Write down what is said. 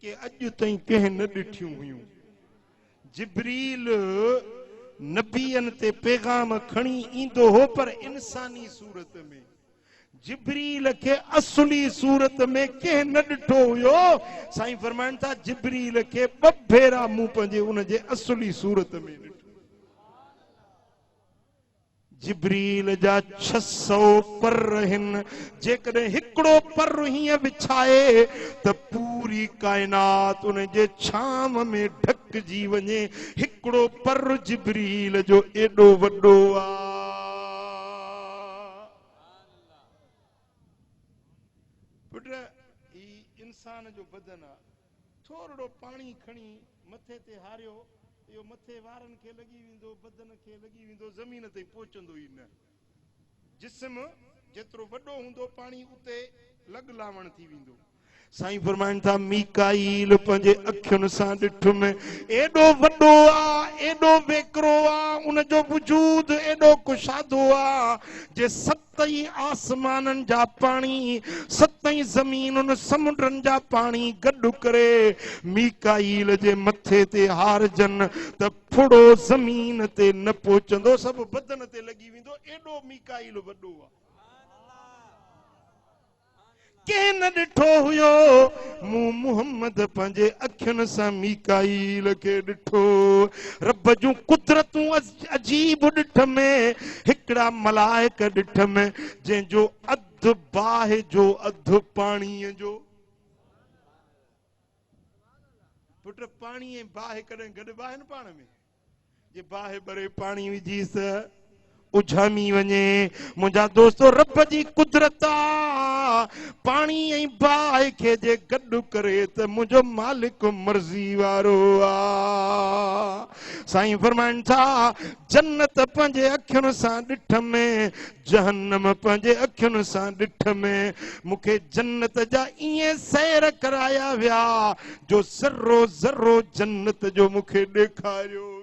जेके अॼु ताईं कंहिं न ॾिठियूं हुयूं। जिब्रील नबियन ते पैगाम खणी ईंदो हो पर इंसानी सूरत में। जिब्रील के असली सूरत में कंहिं न ॾिठो हुयो। साईं फरमाइनि था जिब्रील के ॿ भेरा मूं पंहिंजे उन जे असली सूरत में ॾिठो। जिब्रील जा 600 पर हिन, जेकॾहिं हिकिड़ो पर हीअं विछाए त पूरी काइनात उन जे छाम में ढकिजी वञे। हिकिड़ो पर जिब्रील जो एॾो वॾो आहे। पुट ही इंसान जो बदन आहे। थोरो पाणी खणी मथे ते हारियो, इहो मथे वारनि खे लॻी वेंदो, बदन खे लॻी वेंदो, ज़मीन ते पहुचंदो ई न। जिस्म जेतिरो वॾो हूंदो पाणी उते लॻ लावण थी वेंदो। साईं फरमाइनि था मीकाईल पंहिंजे अखियुनि सां ॾिठुम, एॾो वॾो आहे, एॾो वेकरो आहे, उन जो वजूद एॾो कुशादो आहे जे 7 आसमाननि जा पाणी, 7 ज़मीनुनि समुंडनि जा पाणी गॾु करे मीकाईल जे मथे ते हारजन त फुड़ो ज़मीन ते न पहुचंदो, सभु बदन ते लॻी वेंदो। एॾो मीकाईल वॾो आहे। कंहिं न ॾिठो हुयो। मूं मुहम्मद पंहिंजे अखियुनि सां मीकाईल खे ॾिठो। रब जूं कुदरतूं अजीब ॾिठ में हिकिड़ा मलाइक ॾिठ में जंहिंजो अधु बाहि जो अधु पाणीअ जो। पुट पाणी ऐं बाहि कॾहिं गॾु आहिनि पाण में? जे बाहि भरे पाणी विझीस उझामी वञे। मुंहिंजा दोस्तो रब जी कुदरत आहे। पाणी ऐं बाहि खे जे गॾु करे त मुंहिंजो मालिक मर्ज़ी वारो आहे। साईं फरमाइनि था जन्नत पंहिंजे अखियुनि सां ॾिठ में, जहन्नम पंहिंजे अखियुनि सां ॾिठ में। मूंखे जन्नत जा ईअं सैर कराया विया जो ज़र्रो ज़र्रो जन्नत जो मूंखे ॾेखारियो।